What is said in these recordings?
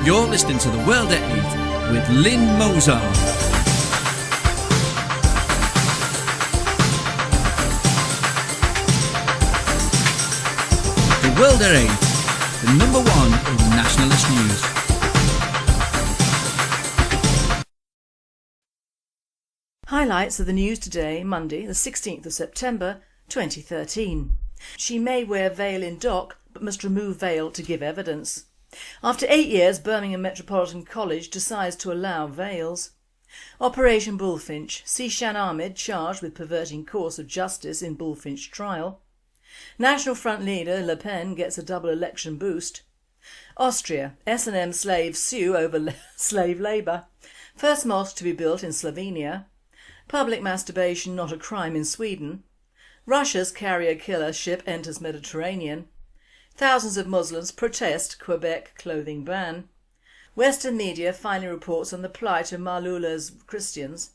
You're listening to The World at 8 with Lynn Mozart. The World at 8, the number one in nationalist news. Highlights of the news today, Monday the 16th of September 2013. She may wear veil in dock but must remove veil to give evidence. After 8 years, Birmingham Metropolitan College decides to allow veils. Operation Bullfinch, Sishan Ahmed charged with perverting course of justice in Bullfinch trial. National Front leader Le Pen gets a double election boost. Austria, S&M slaves sue over slave labour. First mosque to be built in Slovenia. Public masturbation not a crime in Sweden. Russia's carrier killer ship enters Mediterranean. Thousands of Muslims protest Quebec clothing ban. Western media finally reports on the plight of Maaloula's Christians.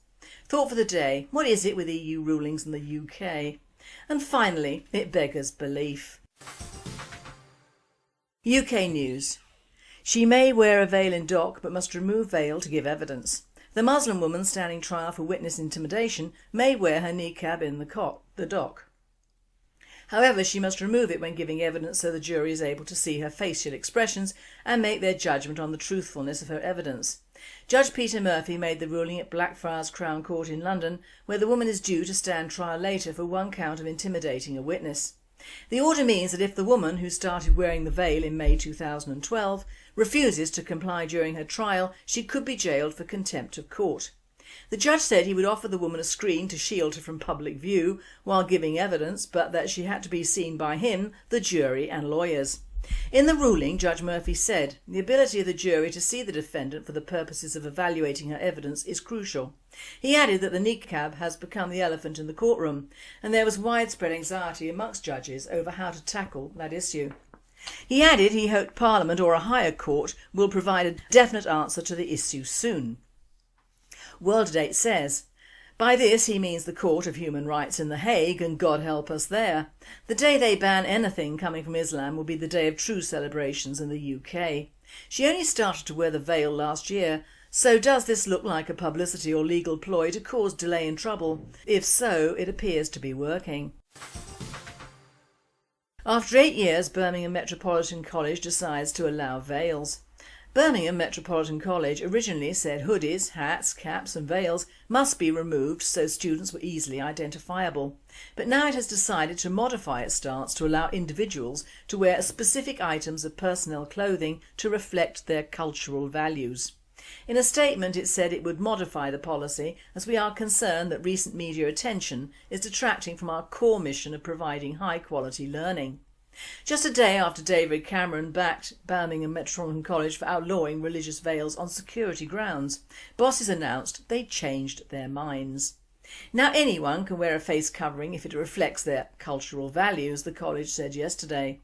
Thought for the day, what is it with EU rulings in the UK? And finally, it beggars belief. UK news. She may wear a veil in dock but must remove veil to give evidence. The Muslim woman standing trial for witness intimidation may wear her niqab in the dock. However, she must remove it when giving evidence so the jury is able to see her facial expressions and make their judgment on the truthfulness of her evidence. Judge Peter Murphy made the ruling at Blackfriars Crown Court in London, where the woman is due to stand trial later for one count of intimidating a witness. The order means that if the woman, who started wearing the veil in May 2012, refuses to comply during her trial, she could be jailed for contempt of court. The judge said he would offer the woman a screen to shield her from public view while giving evidence, but that she had to be seen by him, the jury and lawyers. In the ruling, Judge Murphy said, the ability of the jury to see the defendant for the purposes of evaluating her evidence is crucial. He added that the niqab has become the elephant in the courtroom, and there was widespread anxiety amongst judges over how to tackle that issue. He added he hoped Parliament or a higher court will provide a definite answer to the issue soon. World at 8 says, by this he means the Court of Human Rights in The Hague, and God help us there. The day they ban anything coming from Islam will be the day of true celebrations in the UK. She only started to wear the veil last year, so does this look like a publicity or legal ploy to cause delay and trouble? If so, it appears to be working. After 8 years, Birmingham Metropolitan College decides to allow veils. Birmingham Metropolitan College originally said hoodies, hats, caps and veils must be removed so students were easily identifiable, but now it has decided to modify its stance to allow individuals to wear specific items of personnel clothing to reflect their cultural values. In a statement it said it would modify the policy as we are concerned that recent media attention is detracting from our core mission of providing high quality learning. Just a day after David Cameron backed Birmingham Metropolitan College for outlawing religious veils on security grounds, bosses announced they'd changed their minds. Now anyone can wear a face covering if it reflects their cultural values, the college said yesterday.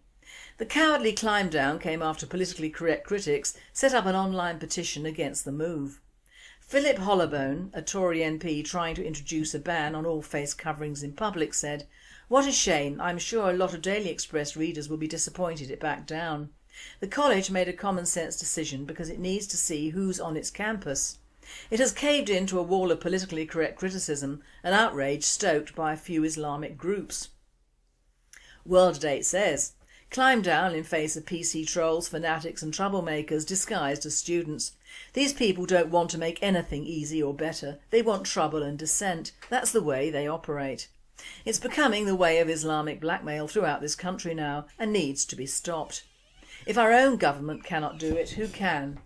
The cowardly climb down came after politically correct critics set up an online petition against the move. Philip Hollowbone, a Tory MP trying to introduce a ban on all face coverings in public, said, "What a shame, I'm sure a lot of Daily Express readers will be disappointed it backed down. The college made a common sense decision because it needs to see who's on its campus. It has caved into a wall of politically correct criticism and outrage stoked by a few Islamic groups." World at 8 says, climb down in face of PC trolls, fanatics and troublemakers disguised as students. These people don't want to make anything easy or better, they want trouble and dissent. That's the way they operate. It's becoming the way of Islamic blackmail throughout this country now and needs to be stopped. If our own government cannot do it, who can?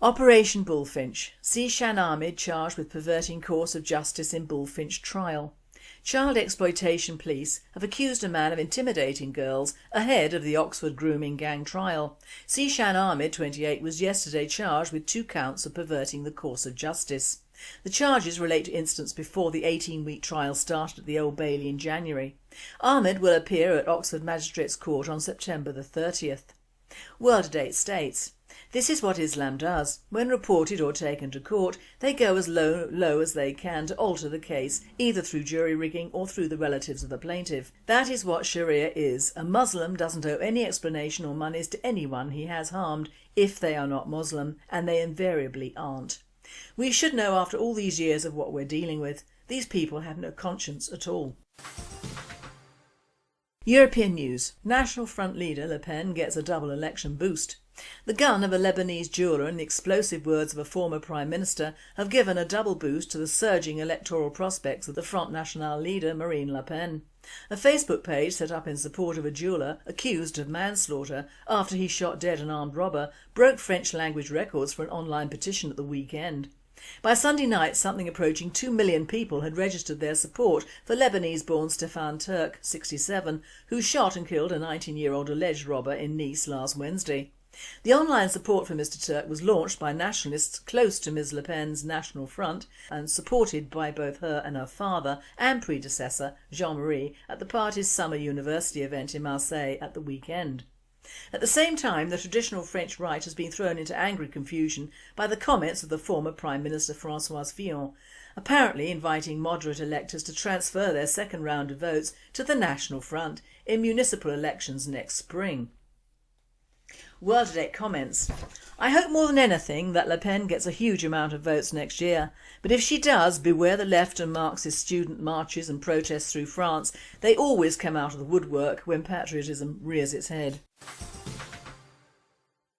Operation Bullfinch. Sishan Ahmed charged with perverting course of justice in Bullfinch trial. Child exploitation police have accused a man of intimidating girls ahead of the Oxford grooming gang trial. Sishan Ahmed, 28, was yesterday charged with 2 counts of perverting the course of justice. The charges relate to incidents before the 18-week trial started at the Old Bailey in January. Ahmed will appear at Oxford Magistrates Court on September the 30th. World at 8 states. This is what Islam does. When reported or taken to court, they go as low as they can to alter the case, either through jury rigging or through the relatives of the plaintiff. That is what Sharia is. A Muslim doesn't owe any explanation or monies to anyone he has harmed if they are not Muslim, and they invariably aren't. We should know after all these years of what we're dealing with. These people have no conscience at all. European news. National Front leader Le Pen gets a double election boost. The gun of a Lebanese jeweller and the explosive words of a former Prime Minister have given a double boost to the surging electoral prospects of the Front National leader Marine Le Pen. A Facebook page set up in support of a jeweller accused of manslaughter after he shot dead an armed robber broke French language records for an online petition at the weekend. By Sunday night, something approaching 2 million people had registered their support for Lebanese-born Stefan Turk, 67, who shot and killed a 19-year-old alleged robber in Nice last Wednesday. The online support for Mr Turk was launched by nationalists close to Ms Le Pen's National Front and supported by both her and her father and predecessor, Jean-Marie, at the party's summer university event in Marseille at the weekend. At the same time, the traditional French right has been thrown into angry confusion by the comments of the former Prime Minister François Fillon, apparently inviting moderate electors to transfer their second round of votes to the National Front in municipal elections next spring. World at 8 comments. I hope more than anything that Le Pen gets a huge amount of votes next year, but if she does, beware the left and Marxist student marches and protests through France. They always come out of the woodwork when patriotism rears its head.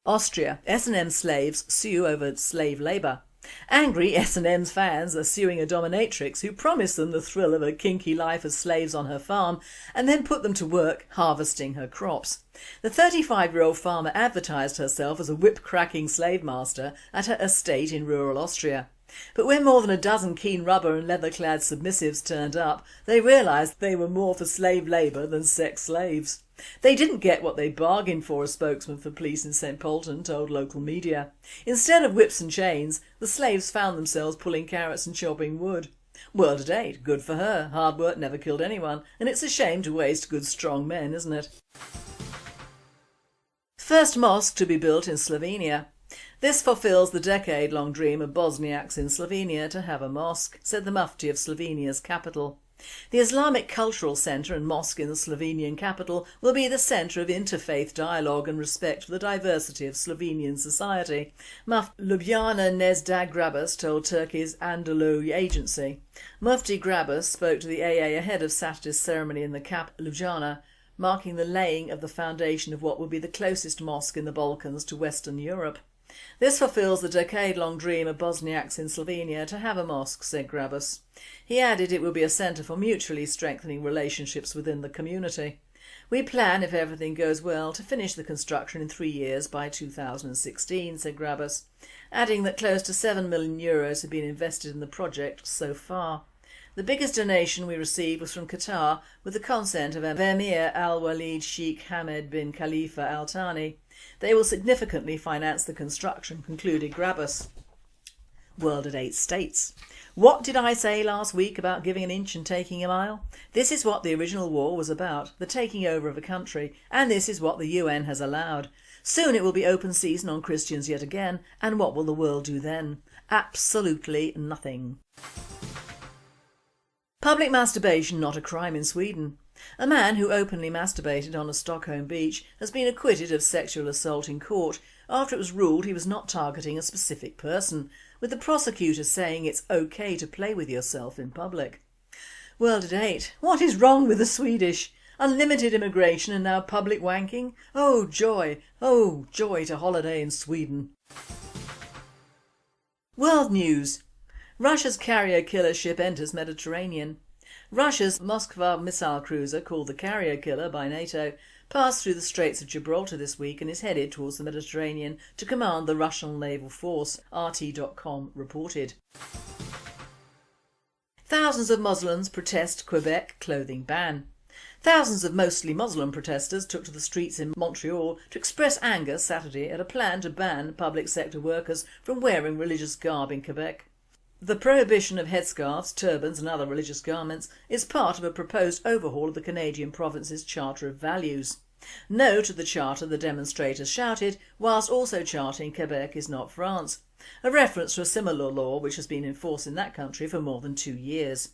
Austria. S&M slaves sue over slave labour. Angry S&M's fans are suing a dominatrix who promised them the thrill of a kinky life as slaves on her farm and then put them to work harvesting her crops. The 35-year-old farmer advertised herself as a whip-cracking slave master at her estate in rural Austria. But when more than a dozen keen rubber and leather-clad submissives turned up, they realised they were more for slave labour than sex slaves. They didn't get what they bargained for, a spokesman for police in St Polten told local media. Instead of whips and chains, the slaves found themselves pulling carrots and chopping wood. World at 8, good for her. Hard work never killed anyone, and it's a shame to waste good strong men, isn't it? First mosque to be built in Slovenia. This fulfills the decade-long dream of Bosniaks in Slovenia to have a mosque, said the Mufti of Slovenia's capital. The Islamic Cultural Centre and Mosque in the Slovenian capital will be the centre of interfaith dialogue and respect for the diversity of Slovenian society, Mufti Ljubljana Nezdag Grabus told Turkey's Anadolu agency. Mufti Grabus spoke to the AA ahead of Saturday's ceremony in the capital Ljubljana, marking the laying of the foundation of what will be the closest mosque in the Balkans to Western Europe. This fulfills the decade-long dream of Bosniaks in Slovenia to have a mosque, said Grabus. He added it will be a centre for mutually strengthening relationships within the community. We plan, if everything goes well, to finish the construction in 3 years by 2016, said Grabus, adding that close to €7 million have been invested in the project so far. The biggest donation we received was from Qatar with the consent of Emir Al-Walid Sheikh Hamad bin Khalifa Al Thani. They will significantly finance the construction, concluded Grabus. World at 8 states. What did I say last week about giving an inch and taking a mile? This is what the original war was about, the taking over of a country, and this is what the UN has allowed. Soon it will be open season on Christians yet again, and what will the world do then? Absolutely nothing. Public masturbation not a crime in Sweden. A man who openly masturbated on a Stockholm beach has been acquitted of sexual assault in court after it was ruled he was not targeting a specific person, with the prosecutor saying it's okay to play with yourself in public. World at 8. What is wrong with the Swedish? Unlimited immigration and now public wanking? Oh joy to holiday in Sweden. World news. Russia's carrier killer ship enters Mediterranean. Russia's Moskva missile cruiser, called the Carrier Killer by NATO, passed through the Straits of Gibraltar this week and is headed towards the Mediterranean to command the Russian naval force, RT.com reported. Thousands of Muslims protest Quebec clothing ban. Thousands of mostly Muslim protesters took to the streets in Montreal to express anger Saturday at a plan to ban public sector workers from wearing religious garb in Quebec. The prohibition of headscarves, turbans and other religious garments is part of a proposed overhaul of the Canadian province's Charter of Values. No to the charter, the demonstrators shouted, whilst also chanting Quebec is not France, a reference to a similar law which has been in force in that country for more than 2 years.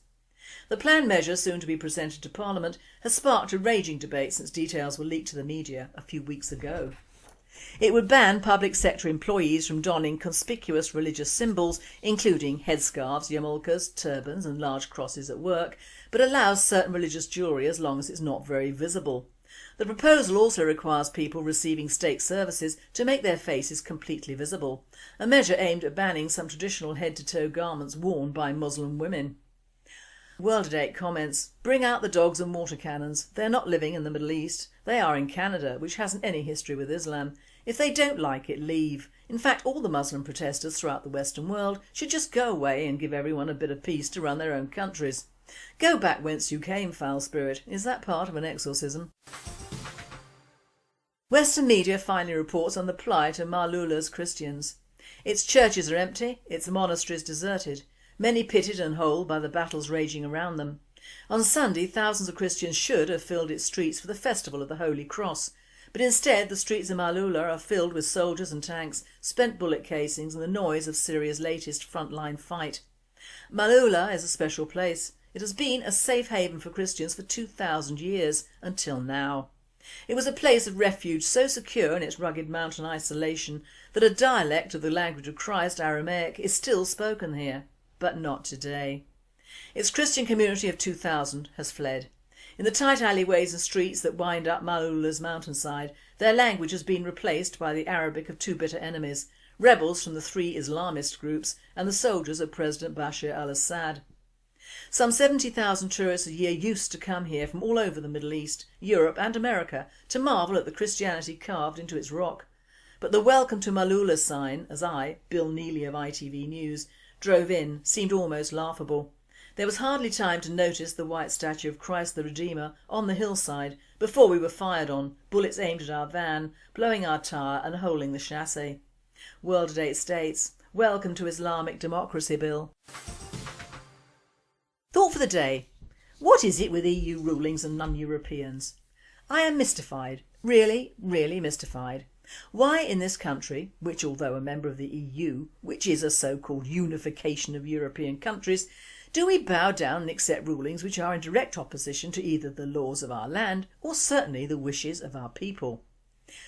The planned measure, soon to be presented to Parliament, has sparked a raging debate since details were leaked to the media a few weeks ago. It would ban public sector employees from donning conspicuous religious symbols, including headscarves, yarmulkes, turbans and large crosses at work, but allows certain religious jewellery as long as it's not very visible. The proposal also requires people receiving state services to make their faces completely visible, a measure aimed at banning some traditional head-to-toe garments worn by Muslim women. World at 8 comments, bring out the dogs and water cannons. They're not living in the Middle East. They are in Canada, which hasn't any history with Islam. If they don't like it, leave. In fact, all the Muslim protesters throughout the Western world should just go away and give everyone a bit of peace to run their own countries. Go back whence you came, foul spirit. Is that part of an exorcism? Western media finally reports on the plight of Maaloula's Christians. Its churches are empty, its monasteries deserted, many pitted and holed by the battles raging around them. On Sunday, thousands of Christians should have filled its streets for the festival of the Holy Cross, but instead the streets of Maaloula are filled with soldiers and tanks, spent bullet casings and the noise of Syria's latest frontline fight. Maaloula is a special place. It has been a safe haven for Christians for 2,000 years, until now. It was a place of refuge so secure in its rugged mountain isolation that a dialect of the language of Christ, Aramaic, is still spoken here. But not today. Its Christian community of 2,000 has fled. In the tight alleyways and streets that wind up Maaloula's mountainside, their language has been replaced by the Arabic of two bitter enemies, rebels from the 3 Islamist groups and the soldiers of President Bashar al-Assad. Some 70,000 tourists a year used to come here from all over the Middle East, Europe and America to marvel at the Christianity carved into its rock. But the Welcome to Maaloula sign, as I, Bill Neely of ITV News, drove in, seemed almost laughable. There was hardly time to notice the white statue of Christ the Redeemer on the hillside before we were fired on, bullets aimed at our van, blowing our tyre and holding the chassis. World at 8 states, welcome to Islamic Democracy, Bill. Thought for the day. What is it with EU rulings and non-Europeans? I am mystified, really mystified. Why in this country, which although a member of the EU, which is a so-called unification of European countries, do we bow down and accept rulings which are in direct opposition to either the laws of our land or certainly the wishes of our people?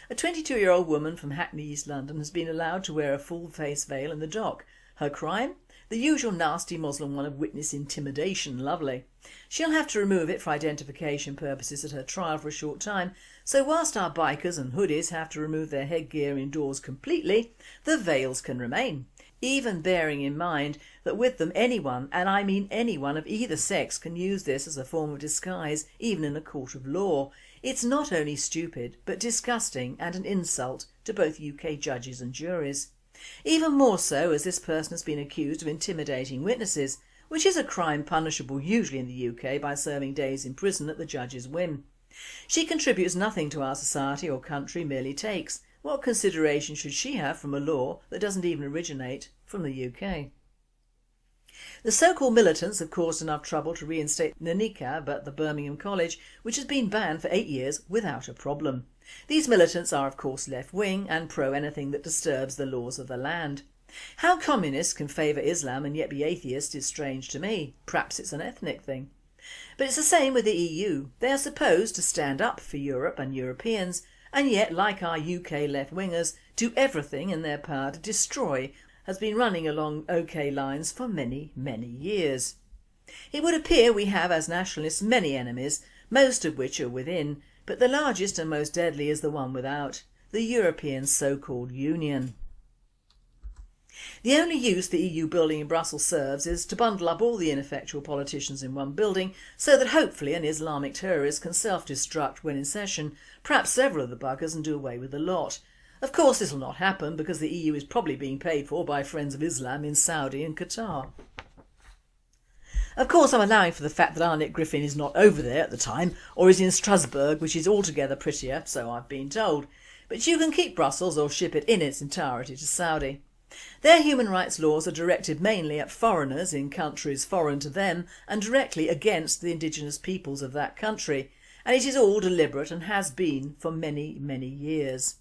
A 22-year-old woman from Hackney, East London has been allowed to wear a full face veil in the dock. Her crime? The usual nasty Muslim one of witness intimidation, lovely. She'll have to remove it for identification purposes at her trial for a short time, so whilst our bikers and hoodies have to remove their headgear indoors completely, the veils can remain. Even bearing in mind that with them anyone, and I mean anyone of either sex, can use this as a form of disguise, even in a court of law. It's not only stupid, but disgusting and an insult to both UK judges and juries. Even more so as this person has been accused of intimidating witnesses, which is a crime punishable usually in the UK by serving days in prison at the judge's whim. She contributes nothing to our society or country, merely takes. What consideration should she have from a law that doesn't even originate from the UK? The so-called militants have caused enough trouble to reinstate the niqab at the Birmingham College, which has been banned for 8 years without a problem. These militants are of course left-wing and pro anything that disturbs the laws of the land. How communists can favour Islam and yet be atheist is strange to me. Perhaps it's an ethnic thing. But it's the same with the EU. They are supposed to stand up for Europe and Europeans, and yet, like our UK left-wingers, do everything in their power to destroy has been running along OK lines for many years. It would appear we have as nationalists many enemies, most of which are within, but the largest and most deadly is the one without, the European so-called Union. The only use the EU building in Brussels serves is to bundle up all the ineffectual politicians in one building so that hopefully an Islamic terrorist can self-destruct when in session, perhaps several of the buggers, and do away with the lot. Of course this will not happen because the EU is probably being paid for by friends of Islam in Saudi and Qatar. Of course I'm allowing for the fact that Arnett Griffin is not over there at the time, or is in Strasbourg, which is altogether prettier, so I've been told. But you can keep Brussels or ship it in its entirety to Saudi. Their human rights laws are directed mainly at foreigners in countries foreign to them and directly against the indigenous peoples of that country, and it is all deliberate and has been for many, many years.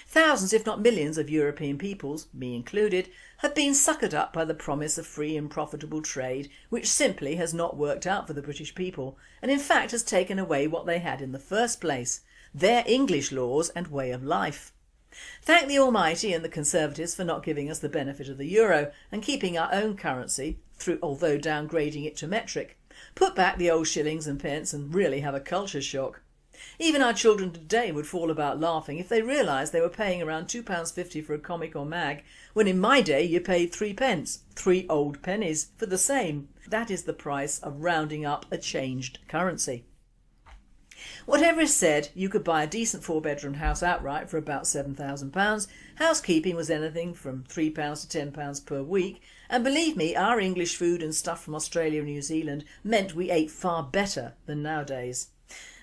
Thousands, if not millions, of European peoples, me included, have been suckered up by the promise of free and profitable trade, which simply has not worked out for the British people and in fact has taken away what they had in the first place, their English laws and way of life. Thank the Almighty and the Conservatives for not giving us the benefit of the euro and keeping our own currency, although downgrading it to metric. Put back the old shillings and pence and really have a culture shock. Even our children today would fall about laughing if they realised they were paying around £2.50 for a comic or mag, when in my day you paid 3p, 3 old pennies, for the same. That is the price of rounding up a changed currency. Whatever is said, you could buy a decent 4-bedroom house outright for about £7,000. Housekeeping was anything from £3 to £10 per week, and believe me, our English food and stuff from Australia and New Zealand meant we ate far better than nowadays.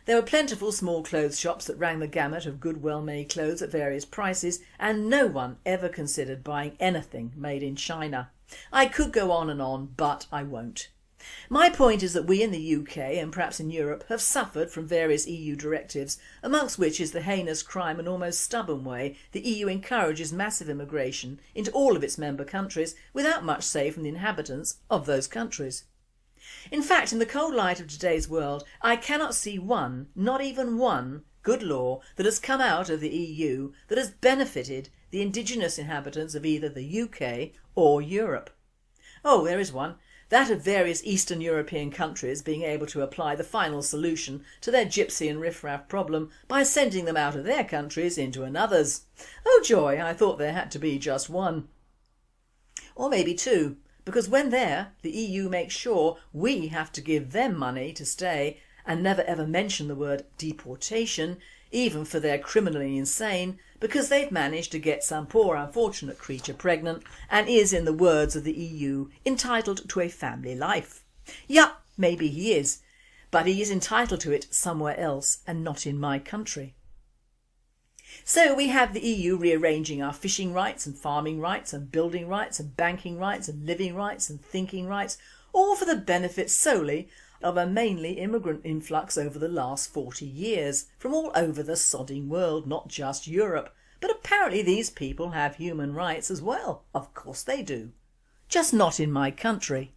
There were plentiful small clothes shops that rang the gamut of good well-made clothes at various prices, and no one ever considered buying anything made in China. I could go on, but I won't. My point is that we in the UK and perhaps in Europe have suffered from various EU directives, amongst which is the heinous crime and almost stubborn way the EU encourages massive immigration into all of its member countries without much say from the inhabitants of those countries. In fact, in the cold light of today's world, I cannot see one, not even one, good law that has come out of the EU that has benefited the indigenous inhabitants of either the UK or Europe. Oh, there is one. That of various Eastern European countries being able to apply the final solution to their gypsy and riffraff problem by sending them out of their countries into another's. Oh joy, I thought there had to be just one. Or maybe two, because when there, the EU makes sure we have to give them money to stay and never ever mention the word deportation, even for their criminally insane, because they've managed to get some poor unfortunate creature pregnant and is, in the words of the EU, entitled to a family life. Yup, maybe he is, but he is entitled to it somewhere else and not in my country. So we have the EU rearranging our fishing rights and farming rights and building rights and banking rights and living rights and thinking rights, all for the benefit solely of a mainly immigrant influx over the last 40 years from all over the sodding world, not just Europe. But apparently these people have human rights as well. Of course they do. Just not in my country.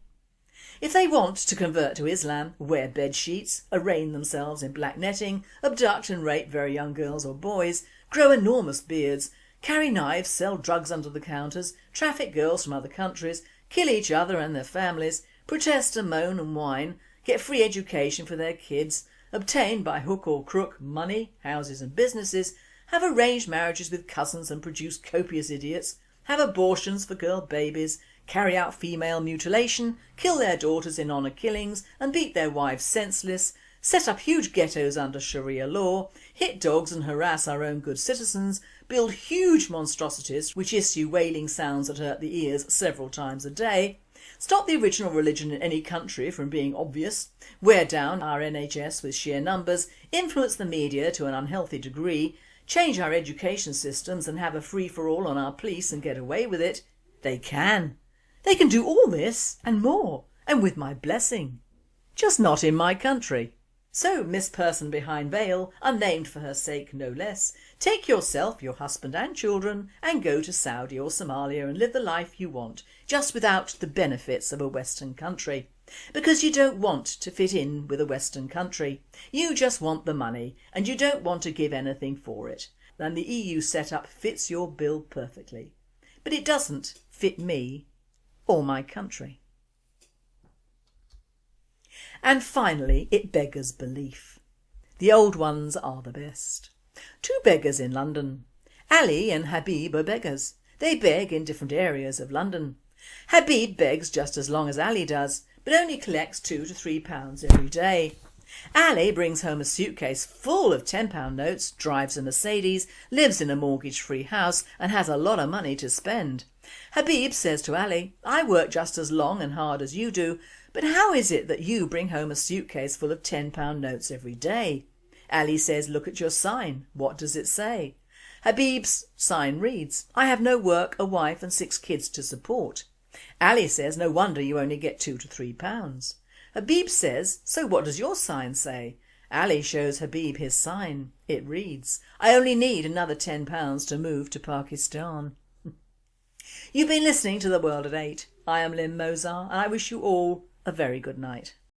If they want to convert to Islam, wear bed sheets, arraign themselves in black netting, abduct and rape very young girls or boys, grow enormous beards, carry knives, sell drugs under the counters, traffic girls from other countries, kill each other and their families, protest and moan and whine, get free education for their kids, obtain by hook or crook money, houses and businesses, have arranged marriages with cousins and produce copious idiots, have abortions for girl babies, carry out female mutilation, kill their daughters in honour killings and beat their wives senseless, set up huge ghettos under Sharia law, hit dogs and harass our own good citizens, build huge monstrosities which issue wailing sounds that hurt the ears several times a day, stop the original religion in any country from being obvious, wear down our NHS with sheer numbers, influence the media to an unhealthy degree, change our education systems and have a free-for-all on our police and get away with it. They can. They can do all this and more, and with my blessing. Just not in my country. So, Miss Person Behind Veil, unnamed for her sake no less, take yourself, your husband and children and go to Saudi or Somalia and live the life you want, just without the benefits of a Western country. Because you don't want to fit in with a Western country. You just want the money and you don't want to give anything for it. And the EU setup fits your bill perfectly. But it doesn't fit me or my country. And finally, it beggars belief. The old ones are the best. Two beggars in London. Ali and Habib are beggars. They beg in different areas of London. Habib begs just as long as Ali does, but only collects £2 to £3 every day. Ali brings home a suitcase full of £10 notes, drives a Mercedes, lives in a mortgage-free house and has a lot of money to spend. Habib says to Ali, I work just as long and hard as you do, but how is it that you bring home a suitcase full of £10 notes every day? Ali says, look at your sign. What does it say? Habib's sign reads, I have no work, a wife and 6 kids to support. Ali says, no wonder you only get £2 to £3. Habib says, so what does your sign say? Ali shows Habib his sign. It reads, "I only need another £10 to move to Pakistan." You've been listening to The World at 8. I am Lynn Mozart and I wish you all a very good night.